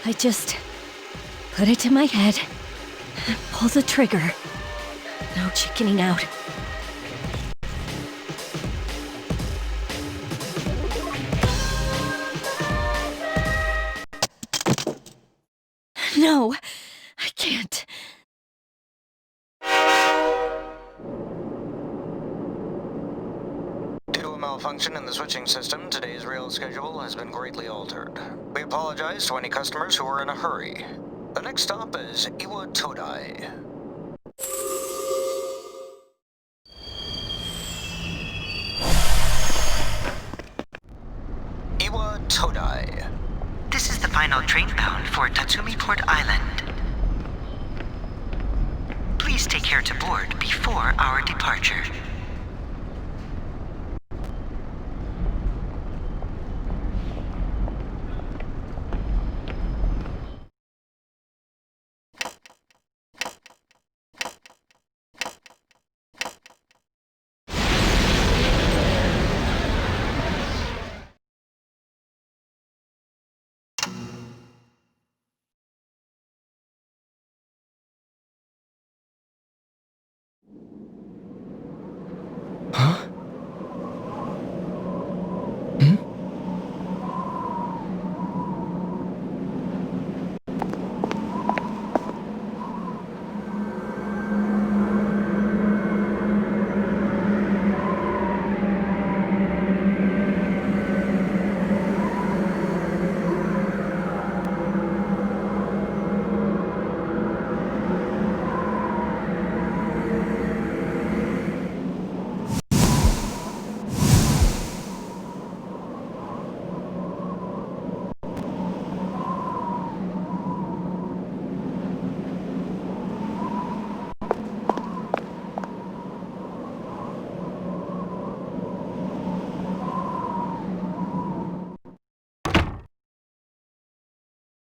I just put it to my head and pull the trigger. No chickening out. No, I can't. Due to a malfunction in the switching system, today's rail schedule has been greatly altered. We apologize to any customers who are in a hurry. The next stop is Iwa Todai. Iwa Todai. This is the final train bound for Tatsumi Port Island. Please take care to board before our departure. Huh? Hmm?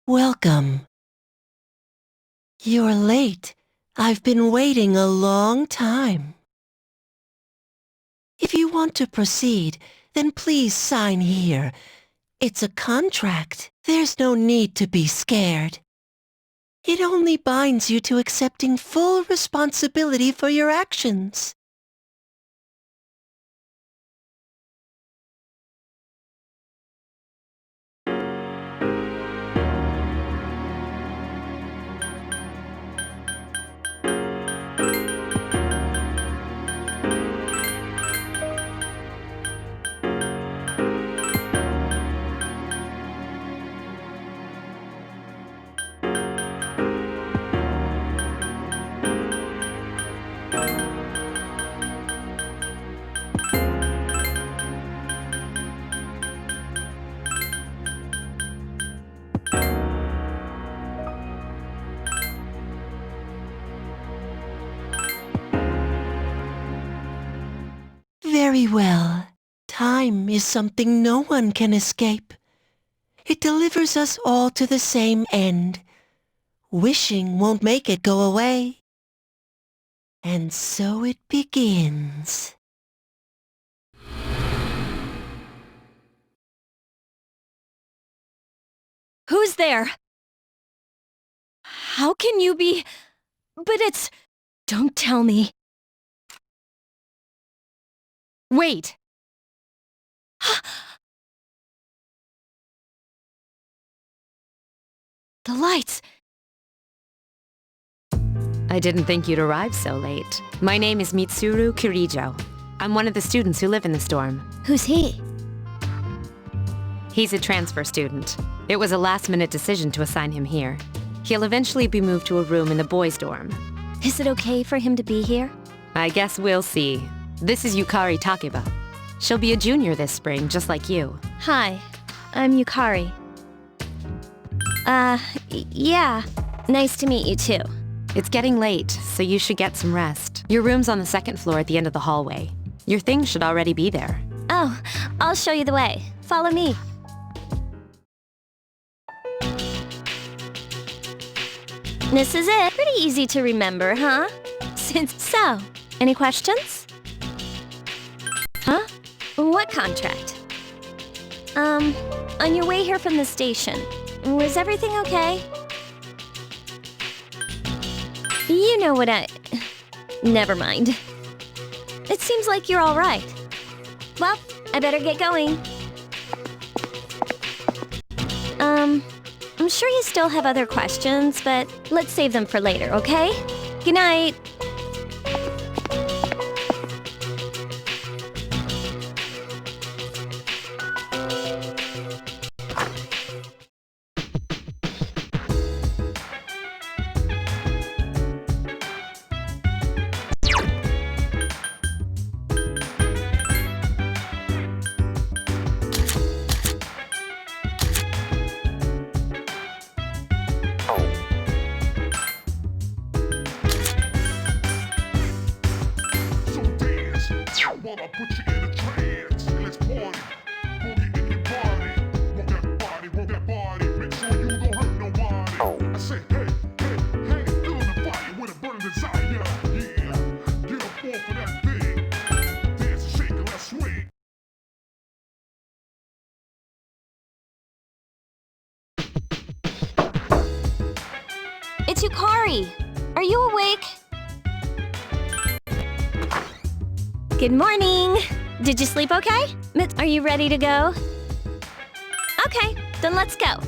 Welcome. You're late. I've been waiting a long time. If you want to proceed, then please sign here. It's a contract. There's no need to be scared. It only binds you to accepting full responsibility for your actions. Very well. Time is something no one can escape. It delivers us all to the same end. Wishing won't make it go away. And so it begins. Who's there? How can you be... But it's... Don't tell me. Wait! The lights! I didn't think you'd arrive so late. My name is Mitsuru Kirijo. I'm one of the students who live in the storm. Who's he? He's a transfer student. It was a last-minute decision to assign him here. He'll eventually be moved to a room in the boys' dorm. Is it okay for him to be here? I guess we'll see. This is Yukari Takeba. She'll be a junior this spring, just like you. Hi, I'm Yukari. Yeah. Nice to meet you too. It's getting late, so you should get some rest. Your room's on the second floor at the end of the hallway. Your things should already be there. Oh, I'll show you the way. Follow me. This is it. Pretty easy to remember, huh? So, any questions? Huh? What contract? On your way here from the station, Was everything okay? You know what Never mind. It seems like you're all right. Well, I better get going. I'm sure you still have other questions, but let's save them for later, okay? Good night. While I put you in a trance, let's party. Boogie in your body. Rock that body. Make sure you don't hurt nobody. I say, hey, feeling the fire with a burning desire. Yeah, get up off of that thing. Dance and shake and let's swing. It's Yukari. Are you awake? Good morning! Did you sleep okay? Are you ready to go? Okay, then let's go.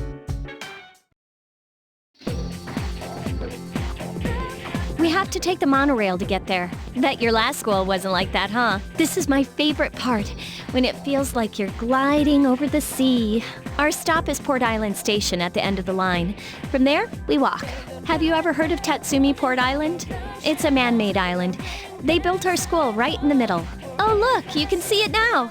We have to take the monorail to get there. Bet your last school wasn't like that, huh? This is my favorite part, when it feels like you're gliding over the sea. Our stop is Port Island Station at the end of the line. From there, we walk. Have you ever heard of Tatsumi Port Island? It's a man-made island. They built our school right in the middle. Oh look, you can see it now!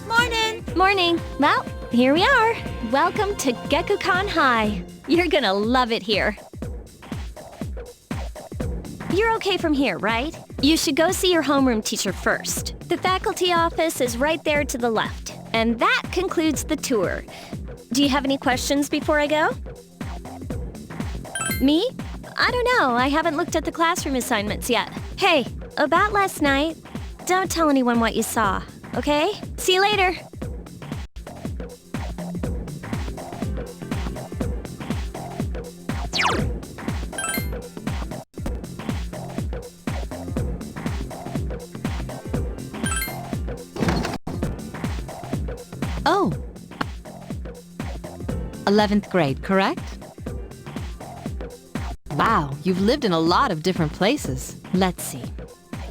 Morning! Morning! Well, here we are. Welcome to Gekukan High. You're gonna love it here. You're okay from here, right? You should go see your homeroom teacher first. The faculty office is right there to the left. And that concludes the tour. Do you have any questions before I go? Me? I don't know. I haven't looked at the classroom assignments yet. Hey, about last night, don't tell anyone what you saw, okay? See you later. Oh. 11th grade, correct? Wow, you've lived in a lot of different places. Let's see.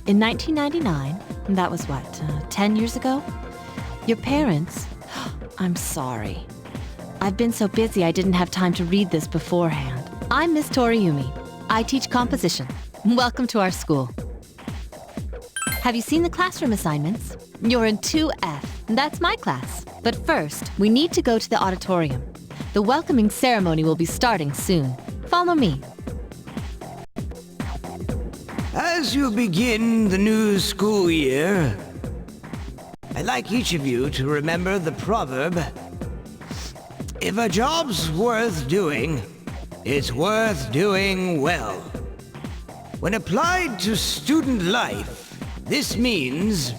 In 1999, that was what, 10 years ago? Your parents... I'm sorry. I've been so busy I didn't have time to read this beforehand. I'm Miss Toriumi. I teach composition. Welcome to our school. Have you seen the classroom assignments? You're in 2F. That's my class. But first, we need to go to the auditorium. The welcoming ceremony will be starting soon. Follow me. As you begin the new school year, I'd like each of you to remember the proverb, if a job's worth doing, it's worth doing well. When applied to student life, this means...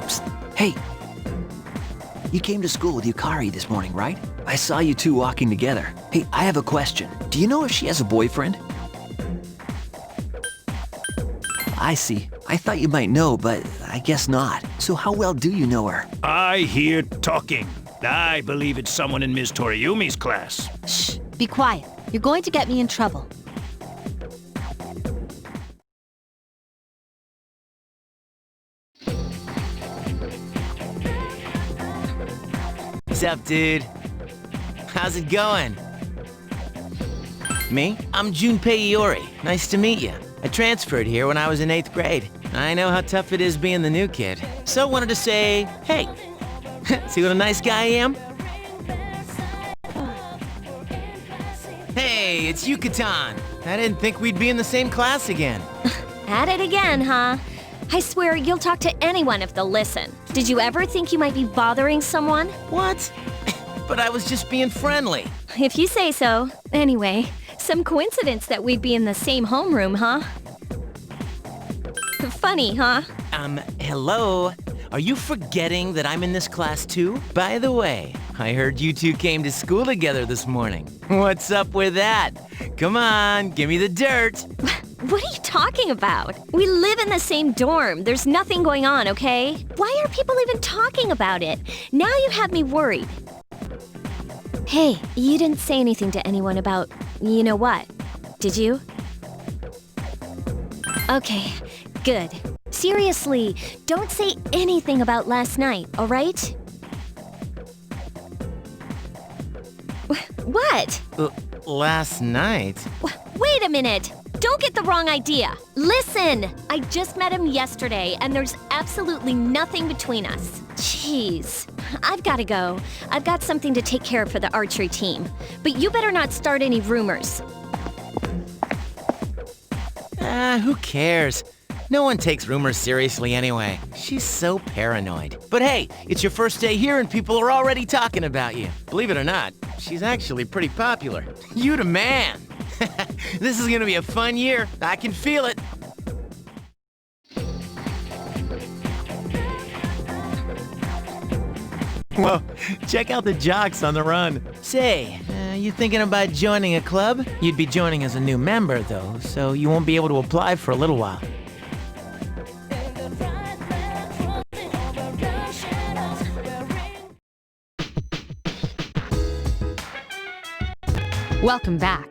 Psst. Hey! You came to school with Yukari this morning, right? I saw you two walking together. Hey, I have a question. Do you know if she has a boyfriend? I see. I thought you might know, but I guess not. So how well do you know her? I hear talking. I believe it's someone in Ms. Toriumi's class. Shh, be quiet. You're going to get me in trouble. What's up, dude? How's it going? Me? I'm Junpei Iori. Nice to meet you. I transferred here when I was in 8th grade. I know how tough it is being the new kid. So wanted to say, hey. See what a nice guy I am? Hey, it's Yucatan. I didn't think we'd be in the same class again. At it again, huh? I swear you'll talk to anyone if they'll listen. Did you ever think you might be bothering someone? What? But I was just being friendly. If you say so. Anyway, some coincidence that we'd be in the same homeroom, huh? Funny, huh? Hello? Are you forgetting that I'm in this class too? By the way, I heard you two came to school together this morning. What's up with that? Come on, give me the dirt. What are you talking about? We live in the same dorm. There's nothing going on, okay? Why are people even talking about it? Now you have me worried. Hey, you didn't say anything to anyone about you know what, did you? Okay, good. Seriously, don't say anything about last night, all right? What? Last night? Wait a minute! Don't get the wrong idea! Listen! I just met him yesterday, and there's absolutely nothing between us. Jeez. I've gotta go. I've got something to take care of for the archery team. But you better not start any rumors. Who cares? No one takes rumors seriously anyway. She's so paranoid. But hey, it's your first day here and people are already talking about you. Believe it or not, she's actually pretty popular. You the man! This is gonna be a fun year. I can feel it. Whoa, check out the jocks on the run. Say, you thinking about joining a club? You'd be joining as a new member, though, so you won't be able to apply for a little while. Welcome back.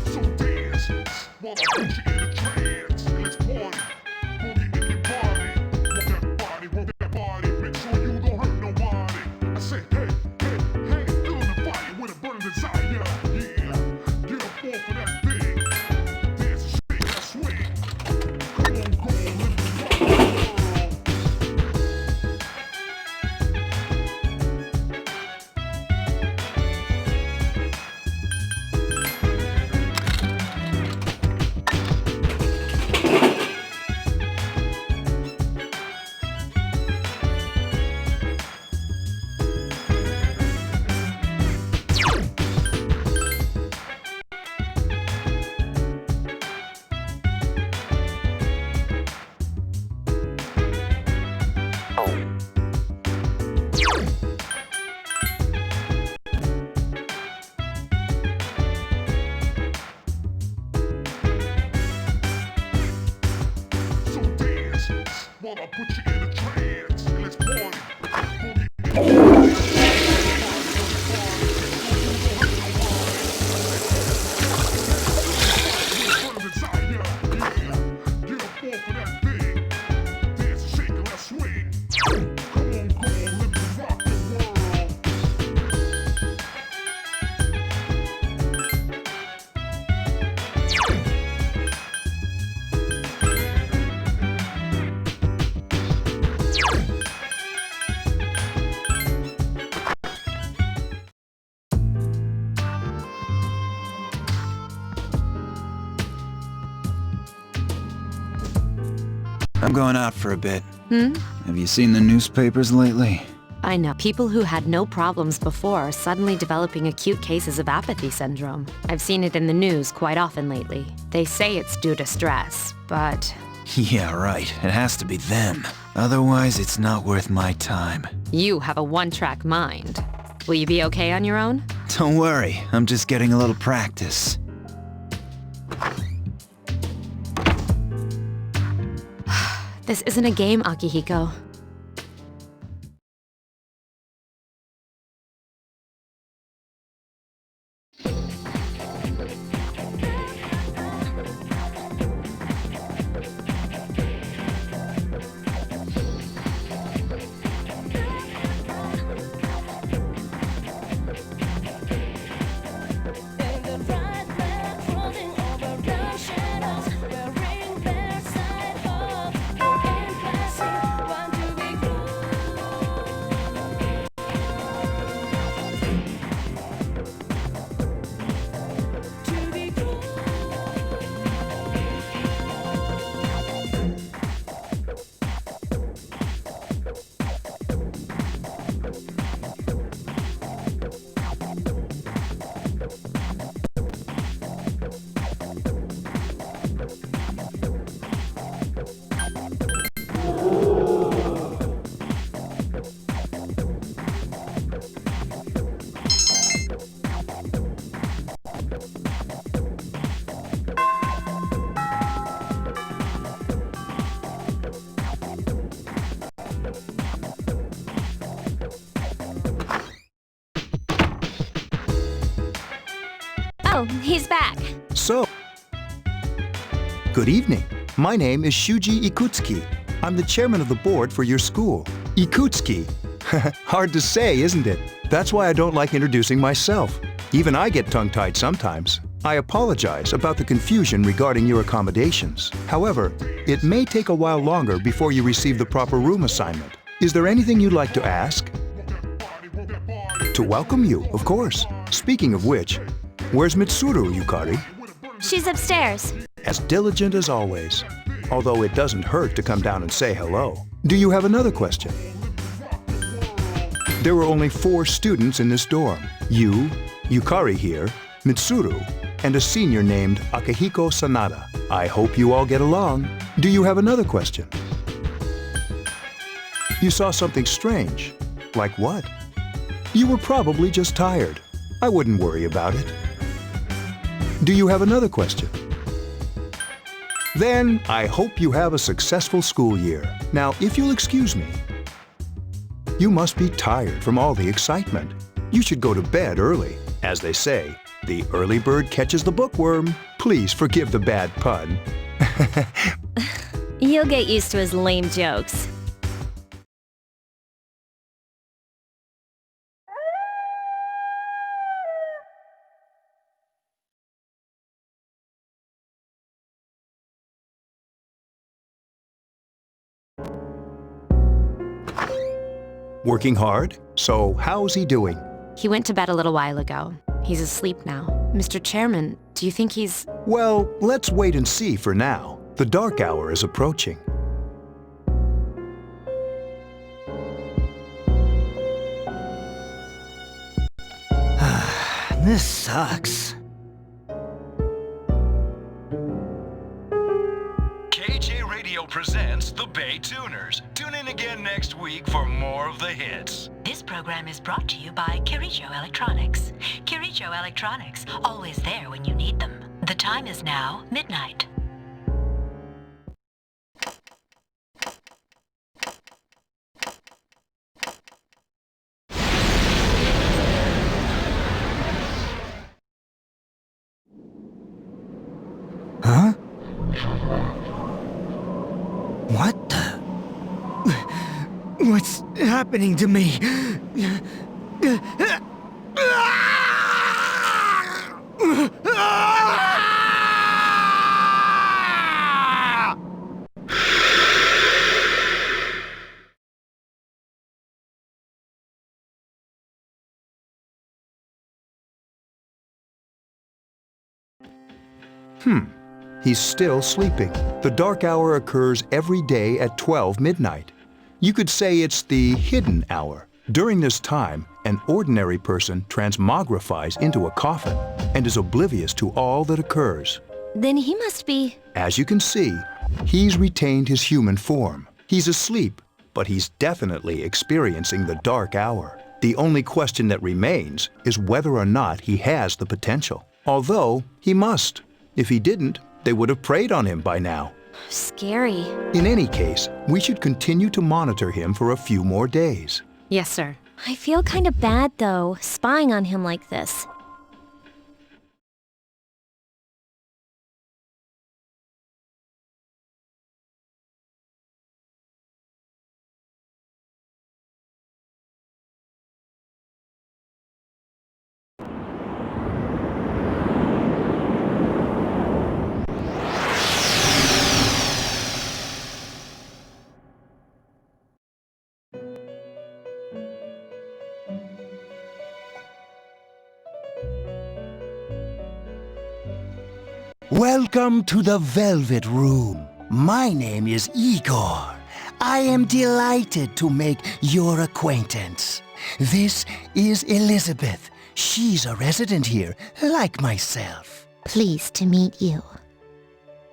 So dance while I put you in a trance. And let's party. Boogie in your body. Work that body. Make sure you don't hurt nobody. I say, hey, hey, hey, feeling the fire with a burning desire. Yeah, get up off of that thing. Dance and shake that swing. Come on, go on, let me rock the world. So dance while I put you in a trance. And let's party. Burning desire. Yeah, get up off of that thing. Dance and shake that swing. Come on, go on, let me rock the world. I'm going out for a bit. Have you seen the newspapers lately? I know. People who had no problems before are suddenly developing acute cases of apathy syndrome. I've seen it in the news quite often lately. They say it's due to stress, but Yeah, right. It has to be them. Otherwise, it's not worth my time. you have a one-track mind. Will you be okay on your own? Don't worry, I'm just getting a little practice. This isn't a game, Akihiko. Oh, he's back. So, good evening. My name is Shuji Ikutsuki. I'm the chairman of the board for your school. Ikutsuki. Hard to say, isn't it? That's why I don't like introducing myself. Even I get tongue-tied sometimes. I apologize about the confusion regarding your accommodations. However, it may take a while longer before you receive the proper room assignment. Is there anything you'd like to ask? To welcome you, of course. Speaking of which, where's Mitsuru, Yukari? She's upstairs. As diligent as always. Although it doesn't hurt to come down and say hello. Do you have another question? There were only 4 students in this dorm. You, Yukari here, Mitsuru, and a senior named Akihiko Sanada. I hope you all get along. Do you have another question? You saw something strange. Like what? You were probably just tired. I wouldn't worry about it. Do you have another question? Then, I hope you have a successful school year. Now, if you'll excuse me, you must be tired from all the excitement. You should go to bed early. As they say, the early bird catches the bookworm. Please forgive the bad pun. You'll get used to his lame jokes. Working hard? So, how's he doing? He went to bed a little while ago. He's asleep now. Mr. Chairman, do you think he's... Well, let's wait and see for now. The dark hour is approaching. This sucks. KJ Radio presents the Bay Tuners. Tune in again next week for more of the hits. This program is brought to you by Kirijo Electronics. Kirijo Electronics, always there when you need them. The time is now midnight. Huh? What the? What's happening to me? He's still sleeping. The dark hour occurs every day at 12 midnight. You could say it's the hidden hour. During this time, an ordinary person transmogrifies into a coffin and is oblivious to all that occurs. Then he must be... As you can see, he's retained his human form. He's asleep, but he's definitely experiencing the dark hour. The only question that remains is whether or not he has the potential. Although, he must. If he didn't, they would have preyed on him by now. Scary. In any case, we should continue to monitor him for a few more days. Yes, sir. I feel kind of bad, though, spying on him like this. Welcome to the Velvet Room. My name is Igor. I am delighted to make your acquaintance. This is Elizabeth. She's a resident here, like myself. Pleased to meet you.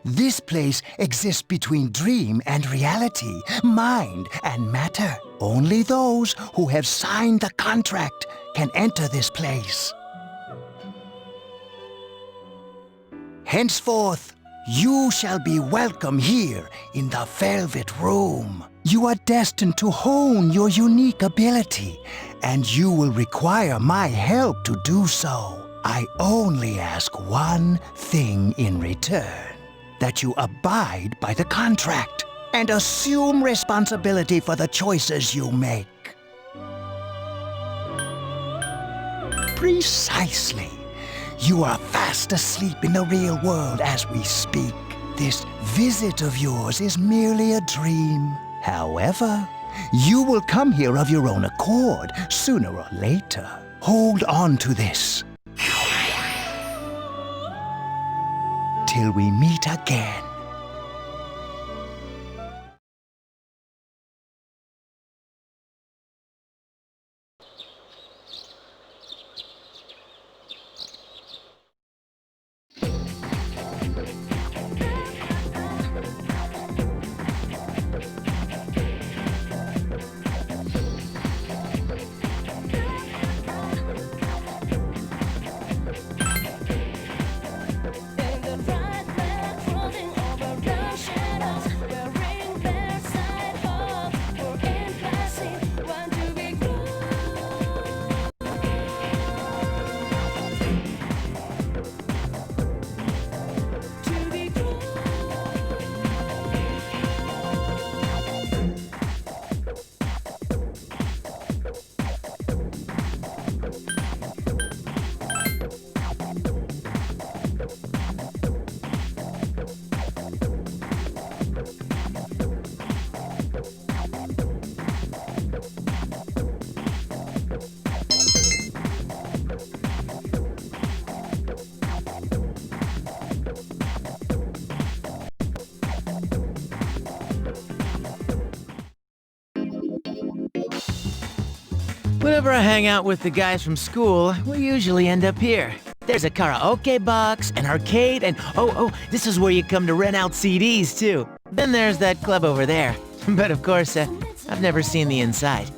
This place exists between dream and reality, mind and matter. Only those who have signed the contract can enter this place. Henceforth, you shall be welcome here in the Velvet Room. You are destined to hone your unique ability, and you will require my help to do so. I only ask one thing in return. That you abide by the contract and assume responsibility for the choices you make. Precisely. You are fast asleep in the real world as we speak. This visit of yours is merely a dream. However, you will come here of your own accord, sooner or later. Hold on to this. Till we meet again. Whenever I hang out with the guys from school, we usually end up here. There's a karaoke box, an arcade, and oh, this is where you come to rent out CDs, too. Then there's that club over there. But of course, I've never seen the inside.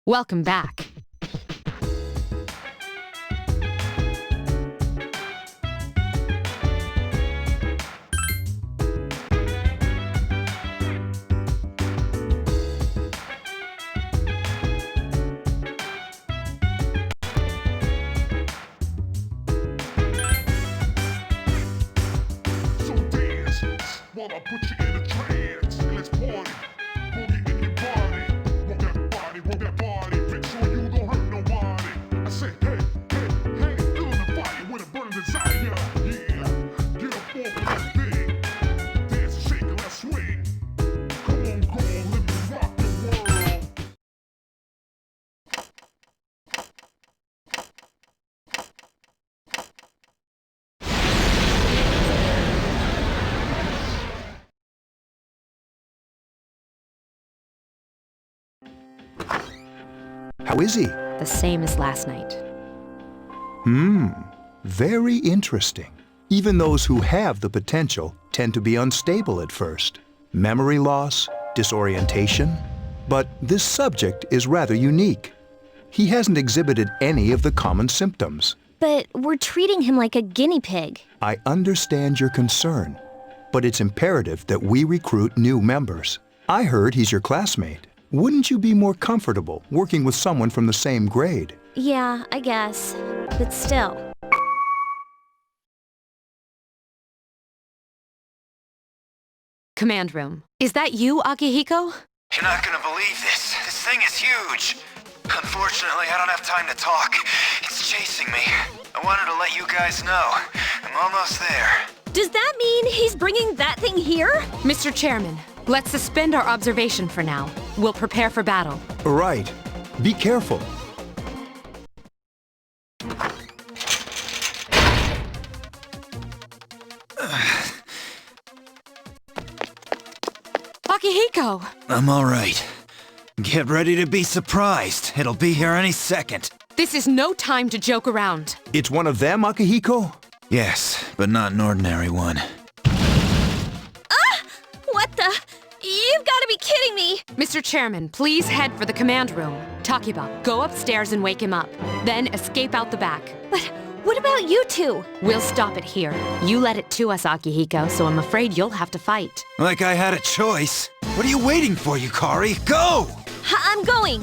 Welcome back. While I put you in a trance, and let's party. Boogie in your body. Rock that body, make sure you don't hurt nobody. I say, hey, feel the fire with a burning desire. Yeah, get up off of that thing. Dance and shake and let's swing. Come on, girl, let me rock the world. How is he? The same as last night. Very interesting. Even those who have the potential tend to be unstable at first. Memory loss, disorientation. But this subject is rather unique. He hasn't exhibited any of the common symptoms. But we're treating him like a guinea pig. I understand your concern, but it's imperative that we recruit new members. I heard he's your classmate. Wouldn't you be more comfortable working with someone from the same grade? Yeah, I guess. But still. Command room. Is that you, Akihiko? You're not gonna believe this. This thing is huge. Unfortunately, I don't have time to talk. It's chasing me. I wanted to let you guys know. I'm almost there. Does that mean he's bringing that thing here? Mr. Chairman, let's suspend our observation for now. We'll prepare for battle. Right. Be careful. Akihiko! I'm all right. Get ready to be surprised. It'll be here any second. This is no time to joke around. It's one of them, Akihiko? Yes, but not an ordinary one. What the? You've got to be kidding me! Mr. Chairman, please head for the command room. Takiba, go upstairs and wake him up. Then escape out the back. But what about you two? We'll stop it here. You led it to us, Akihiko, so I'm afraid you'll have to fight. Like I had a choice. What are you waiting for, Yukari? Go! I'm going!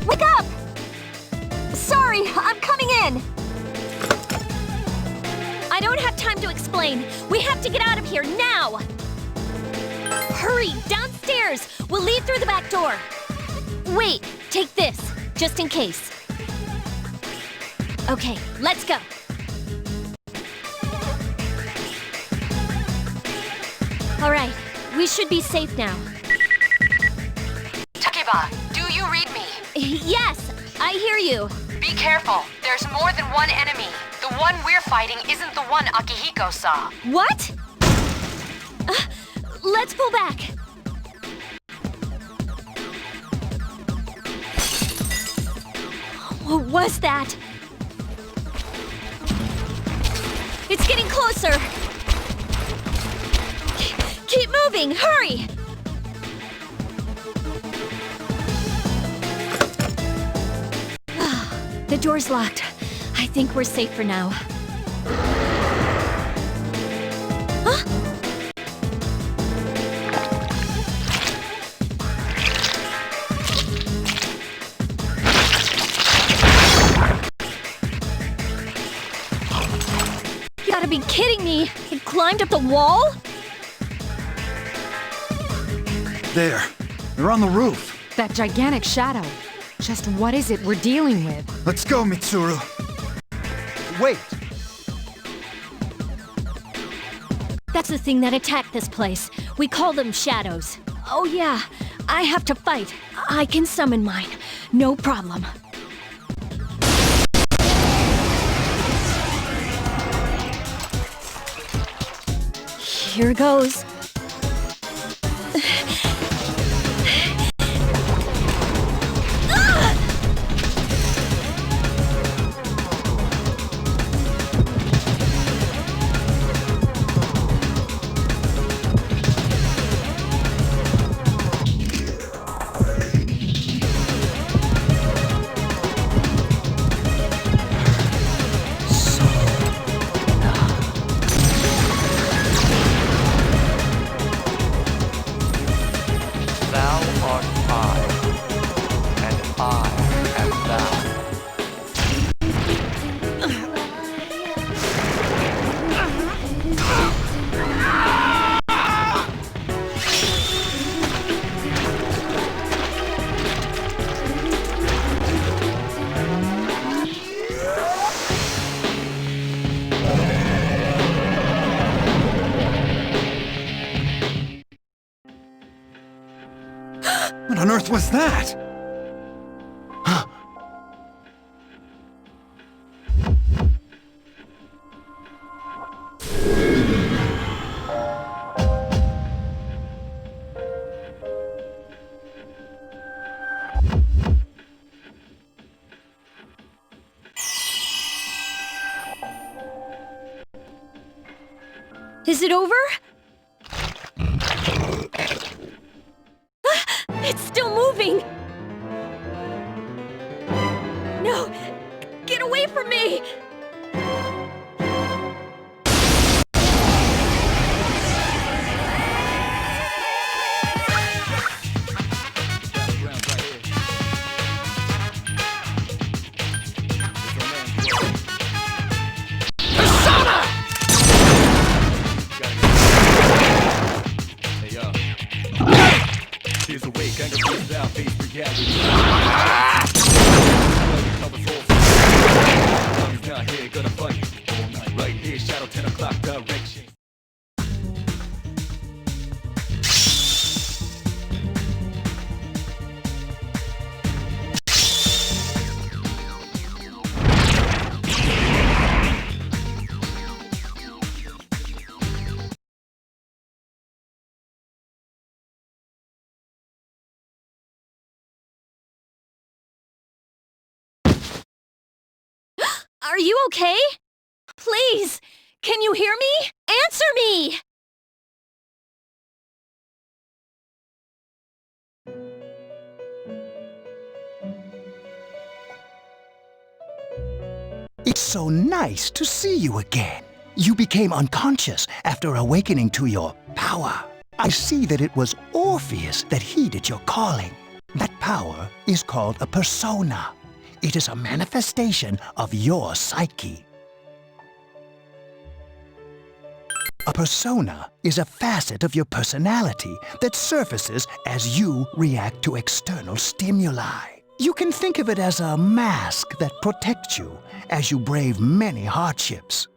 Wake up! Sorry, I'm coming in! I don't have time to explain. We have to get out of here now! Hurry, downstairs! We'll leave through the back door. Wait, take this, just in case. Okay, let's go. All right, we should be safe now. Takeba, do you read me? Yes, I hear you. Be careful. There's more than one enemy. The one we're fighting isn't the one Akihiko saw. What? Let's pull back. What was that? It's getting closer. Keep moving, hurry! The door's locked. I think we're safe for now. Huh? You gotta be kidding me! It climbed up the wall? There. They're on the roof. That gigantic shadow. Just what is it we're dealing with? Let's go, Mitsuru. Wait! That's the thing that attacked this place. We call them shadows. Oh yeah, I have to fight. I can summon mine. No problem. Here goes. What on earth was that? Is it over? It's still moving! No! Get away from me! Are you okay? Please, can you hear me? Answer me! It's so nice to see you again. You became unconscious after awakening to your power. I see that it was Orpheus that heeded your calling. That power is called a persona. It is a manifestation of your psyche. A persona is a facet of your personality that surfaces as you react to external stimuli. You can think of it as a mask that protects you as you brave many hardships.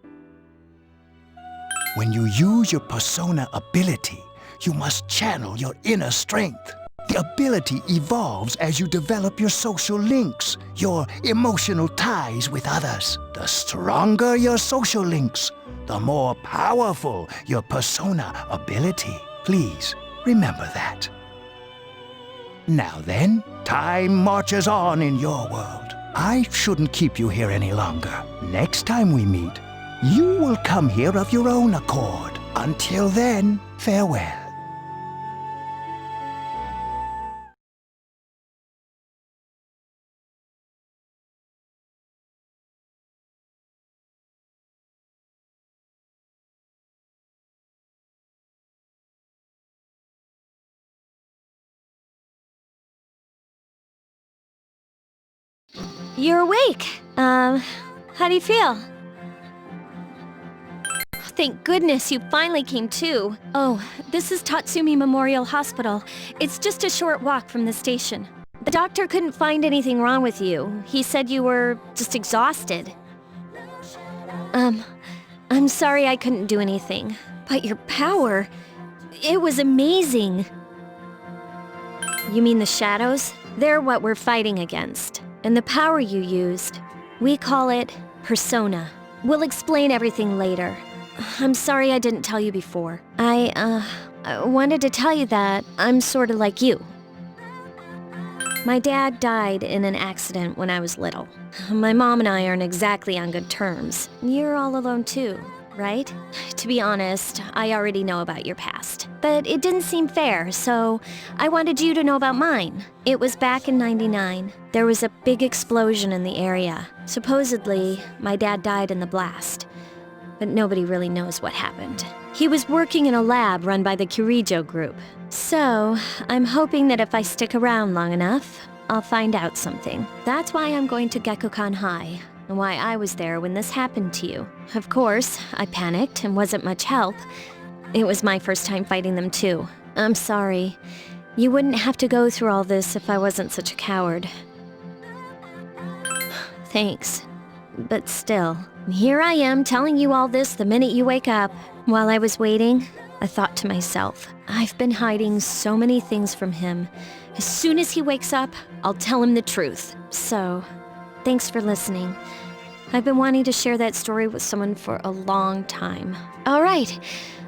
When you use your persona ability, you must channel your inner strength. The ability evolves as you develop your social links, your emotional ties with others. The stronger your social links, the more powerful your persona ability. Please remember that. Now then, time marches on in your world. I shouldn't keep you here any longer. Next time we meet, you will come here of your own accord. Until then, farewell. You're awake. How do you feel? Thank goodness you finally came to. Oh, this is Tatsumi Memorial Hospital. It's just a short walk from the station. The doctor couldn't find anything wrong with you. He said you were just exhausted. I'm sorry I couldn't do anything. But your power, it was amazing. You mean the shadows? They're what we're fighting against. And the power you used, we call it persona. We'll explain everything later. I'm sorry I didn't tell you before. I wanted to tell you that I'm sort of like you. My dad died in an accident when I was little. My mom and I aren't exactly on good terms. You're all alone too, right? To be honest, I already know about your past. But it didn't seem fair, so I wanted you to know about mine. It was back in '99. There was a big explosion in the area. Supposedly, my dad died in the blast. But nobody really knows what happened. He was working in a lab run by the Kirijo group. So, I'm hoping that if I stick around long enough, I'll find out something. That's why I'm going to Gekukan High, and why I was there when this happened to you. Of course, I panicked and wasn't much help. It was my first time fighting them too. I'm sorry. You wouldn't have to go through all this if I wasn't such a coward. Thanks. But still, here I am telling you all this the minute you wake up. While I was waiting, I thought to myself, I've been hiding so many things from him. As soon as he wakes up, I'll tell him the truth. So, thanks for listening. I've been wanting to share that story with someone for a long time. All right,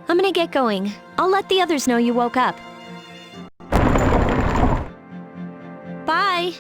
I'm gonna get going. I'll let the others know you woke up. Bye!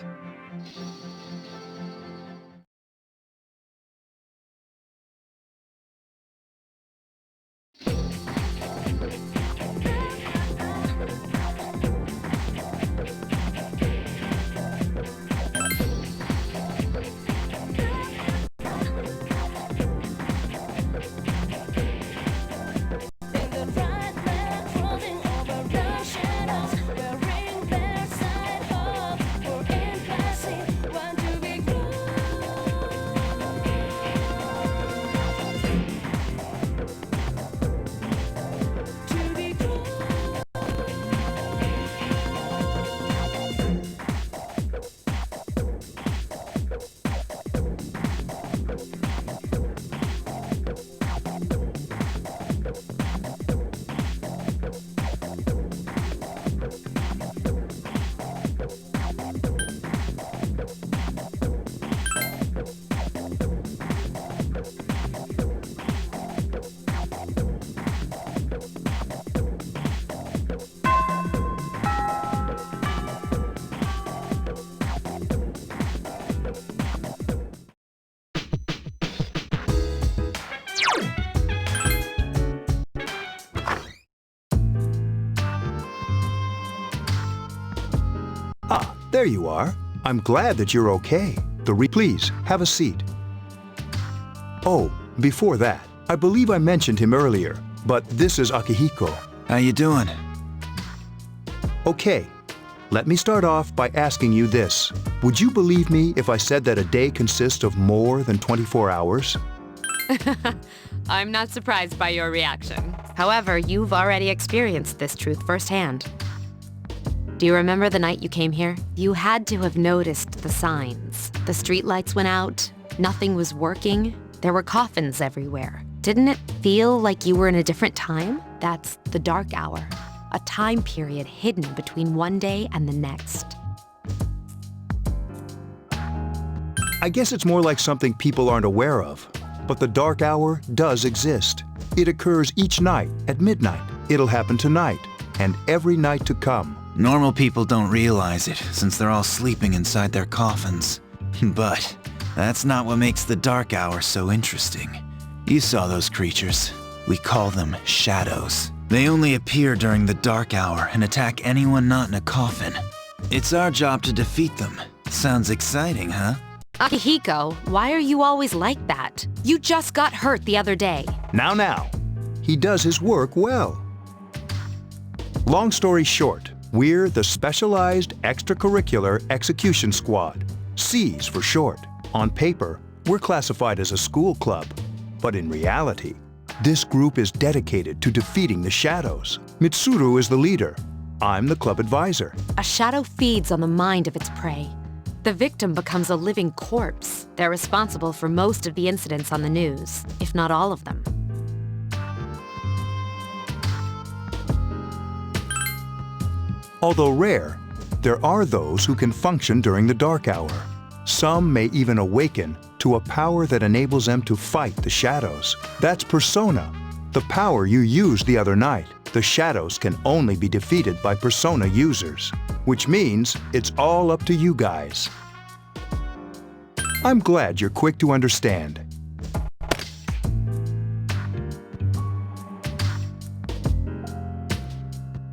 There you are. I'm glad that you're okay. Please, have a seat. Oh, before that, I believe I mentioned him earlier, but this is Akihiko. How you doing? Okay, let me start off by asking you this. Would you believe me if I said that a day consists of more than 24 hours? I'm not surprised by your reaction. However, you've already experienced this truth firsthand. Do you remember the night you came here? You had to have noticed the signs. The streetlights went out, nothing was working, there were coffins everywhere. Didn't it feel like you were in a different time? That's the dark hour, a time period hidden between one day and the next. I guess it's more like something people aren't aware of. But the dark hour does exist. It occurs each night at midnight. It'll happen tonight and every night to come. Normal people don't realize it, since they're all sleeping inside their coffins. But that's not what makes the dark hour so interesting. You saw those creatures. We call them shadows. They only appear during the dark hour and attack anyone not in a coffin. It's our job to defeat them. Sounds exciting, huh? Akihiko, why are you always like that? You just got hurt the other day. Now. He does his work well. Long story short, we're the Specialized Extracurricular Execution Squad, C's for short. On paper, we're classified as a school club, but in reality, this group is dedicated to defeating the shadows. Mitsuru is the leader. I'm the club advisor. A shadow feeds on the mind of its prey. The victim becomes a living corpse. They're responsible for most of the incidents on the news, if not all of them. Although rare, there are those who can function during the dark hour. Some may even awaken to a power that enables them to fight the shadows. That's Persona, the power you used the other night. The shadows can only be defeated by Persona users, which means it's all up to you guys. I'm glad you're quick to understand.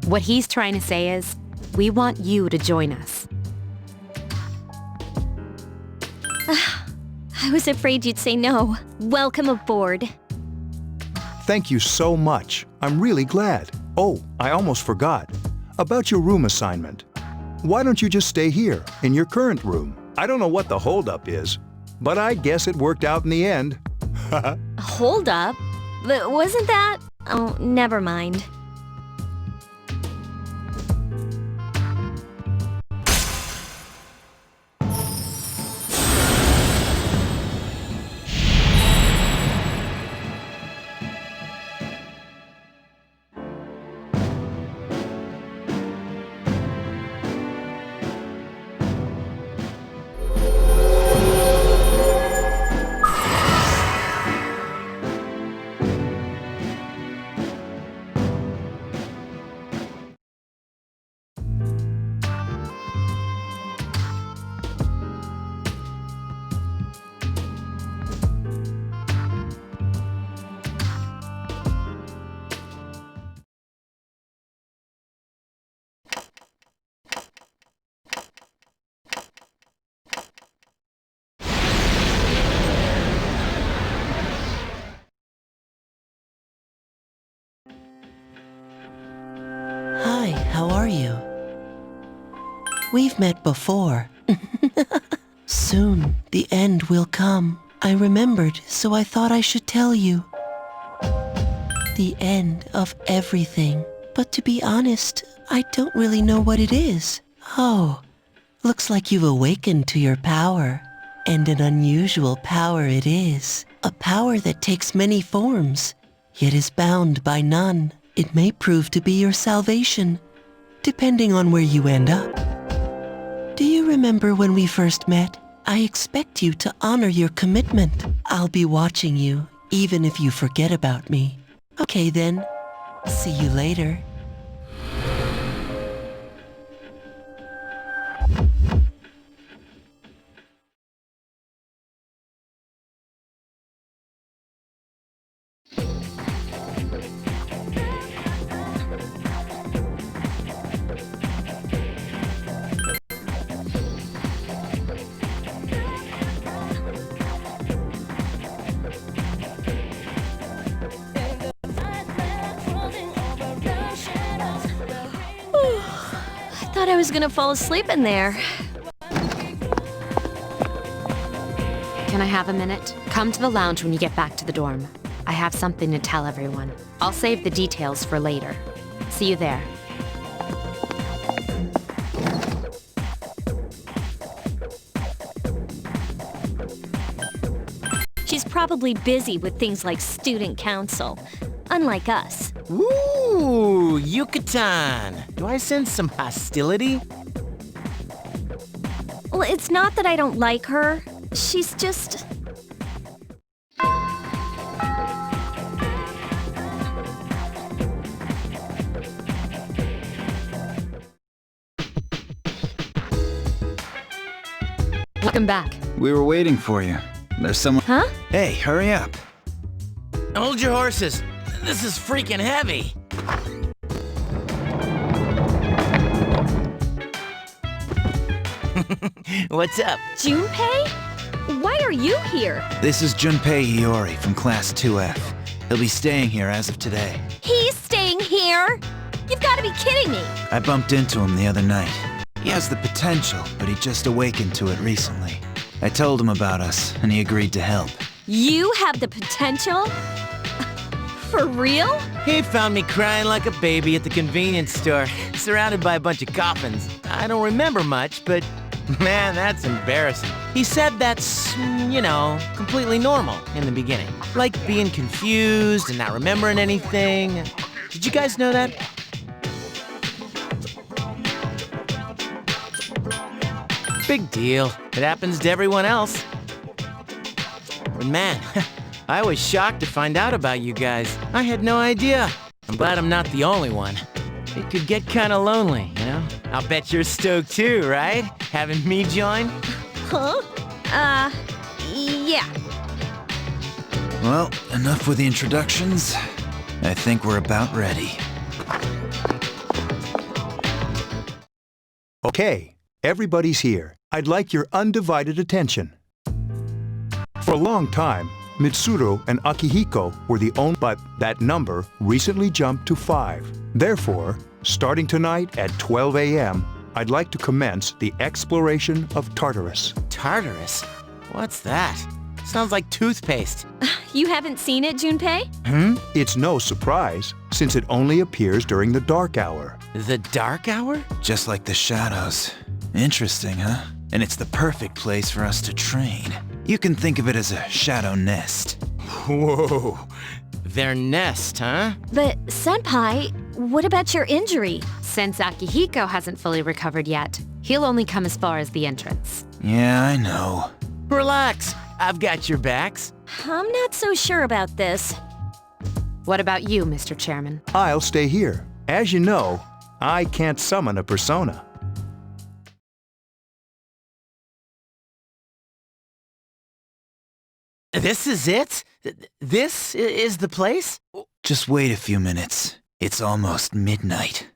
What he's trying to say is, we want you to join us. I was afraid you'd say no. Welcome aboard. Thank you so much. I'm really glad. Oh, I almost forgot. About your room assignment. Why don't you just stay here, in your current room? I don't know what the holdup is, but I guess it worked out in the end. Hold up? Wasn't that? Oh, never mind. Hi, how are you? We've met before. Soon, the end will come. I remembered, so I thought I should tell you. The end of everything. But to be honest, I don't really know what it is. Oh, looks like you've awakened to your power. And an unusual power it is. A power that takes many forms, yet is bound by none. It may prove to be your salvation, depending on where you end up. Do you remember when we first met? I expect you to honor your commitment. I'll be watching you, even if you forget about me. Okay then, see you later. Thought I was gonna fall asleep in there. Can I have a minute? Come to the lounge when you get back to the dorm. I have something to tell everyone. I'll save the details for later. See you there. She's probably busy with things like student council, unlike us. Ooh, Yucatan. Do I sense some hostility? Well, it's not that I don't like her. She's just... Welcome back. We were waiting for you. There's someone... Huh? Hey, hurry up. Hold your horses. This is freaking heavy. What's up? Junpei? Why are you here? This is Junpei Iori from Class 2F. He'll be staying here as of today. He's staying here? You've got to be kidding me. I bumped into him the other night. He has the potential, but he just awakened to it recently. I told him about us, and he agreed to help. You have the potential? For real? He found me crying like a baby at the convenience store, surrounded by a bunch of coffins. I don't remember much, but man, that's embarrassing. He said that's, completely normal in the beginning. Like being confused and not remembering anything. Did you guys know that? Big deal. It happens to everyone else. But man, I was shocked to find out about you guys. I had no idea. I'm glad I'm not the only one. It could get kinda lonely, I'll bet you're stoked too, right? Having me join? Huh? Yeah. Well, enough with the introductions. I think we're about ready. Okay, everybody's here. I'd like your undivided attention. For a long time, Mitsuru and Akihiko were the only, but that number recently jumped to 5. Therefore, starting tonight at 12 a.m., I'd like to commence the exploration of Tartarus. Tartarus? What's that? Sounds like toothpaste. You haven't seen it, Junpei? It's no surprise, since it only appears during the dark hour. The dark hour? Just like the shadows. Interesting, huh? And it's the perfect place for us to train. You can think of it as a shadow nest. Whoa. Their nest, huh? But, Senpai, what about your injury? Since Akihiko hasn't fully recovered yet, he'll only come as far as the entrance. Yeah, I know. Relax. I've got your backs. I'm not so sure about this. What about you, Mr. Chairman? I'll stay here. As you know, I can't summon a persona. This is it? This is the place? Just wait a few minutes. It's almost midnight.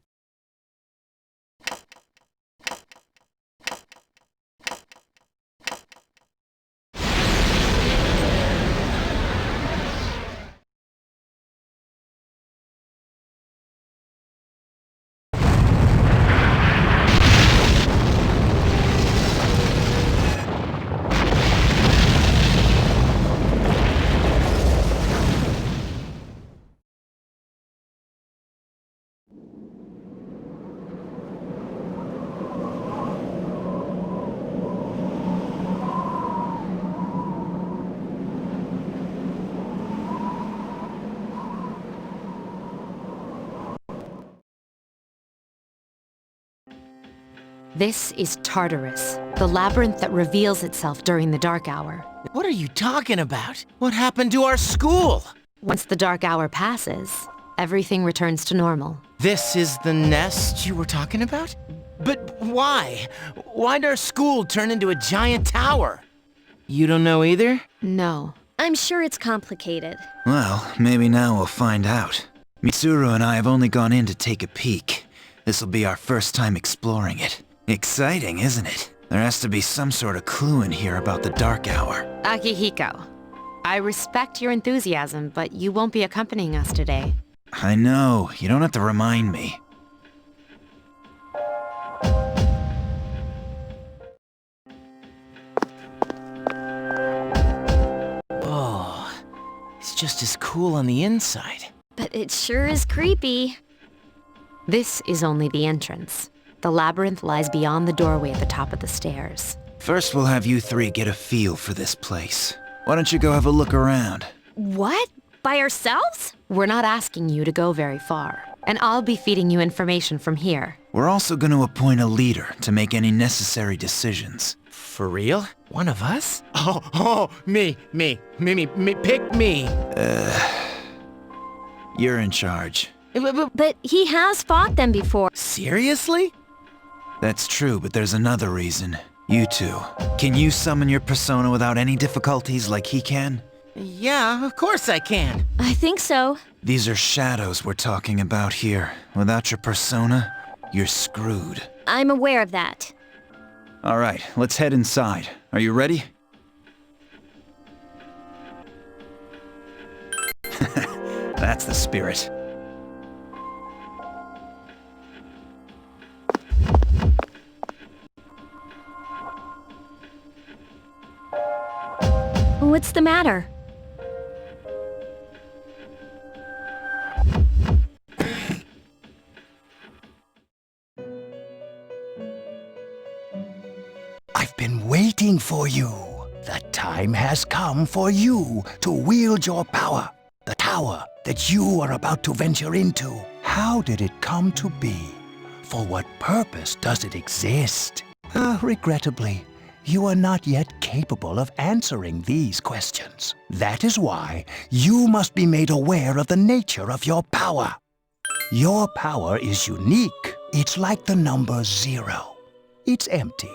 This is Tartarus, the labyrinth that reveals itself during the dark hour. What are you talking about? What happened to our school? Once the dark hour passes, everything returns to normal. This is the nest you were talking about? But why? Why'd our school turn into a giant tower? You don't know either? No. I'm sure it's complicated. Well, maybe now we'll find out. Mitsuru and I have only gone in to take a peek. This'll be our first time exploring it. Exciting, isn't it? There has to be some sort of clue in here about the dark hour. Akihiko, I respect your enthusiasm, but you won't be accompanying us today. I know. You don't have to remind me. just as cool on the inside. But it sure is creepy. This is only the entrance. The labyrinth lies beyond the doorway at the top of the stairs. First, we'll have you three get a feel for this place. Why don't you go have a look around? What? By ourselves? We're not asking you to go very far, and I'll be feeding you information from here. We're also going to appoint a leader to make any necessary decisions. For real? One of us? Oh, me, pick me. You're in charge. But he has fought them before. Seriously? That's true, but there's another reason. You two. Can you summon your persona without any difficulties like he can? Yeah, of course I can. I think so. These are shadows we're talking about here. Without your persona, you're screwed. I'm aware of that. All right, let's head inside. Are you ready? That's the spirit. What's the matter? I've been waiting for you. The time has come for you to wield your power. The tower that you are about to venture into. How did it come to be? For what purpose does it exist? Regrettably, you are not yet capable of answering these questions. That is why you must be made aware of the nature of your power. Your power is unique. It's like the number 0. It's empty,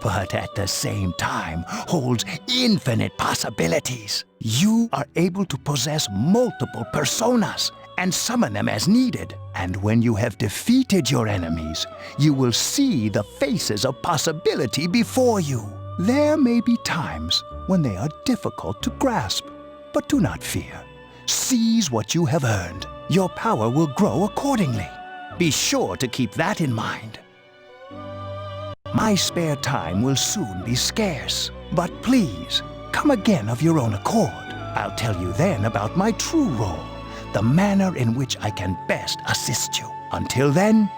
but at the same time holds infinite possibilities. You are able to possess multiple personas and summon them as needed. And when you have defeated your enemies, you will see the faces of possibility before you. There may be times when they are difficult to grasp, but do not fear. Seize what you have earned. Your power will grow accordingly. Be sure to keep that in mind. My spare time will soon be scarce, but please, come again of your own accord. I'll tell you then about my true role, the manner in which I can best assist you. Until then,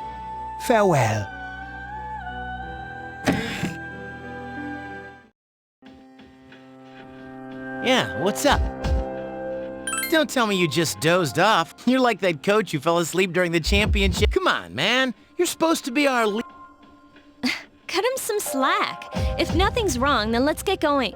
farewell. Yeah, what's up? Don't tell me you just dozed off. You're like that coach who fell asleep during the championship. Come on, man. You're supposed to be our Cut him some slack. If nothing's wrong, then let's get going.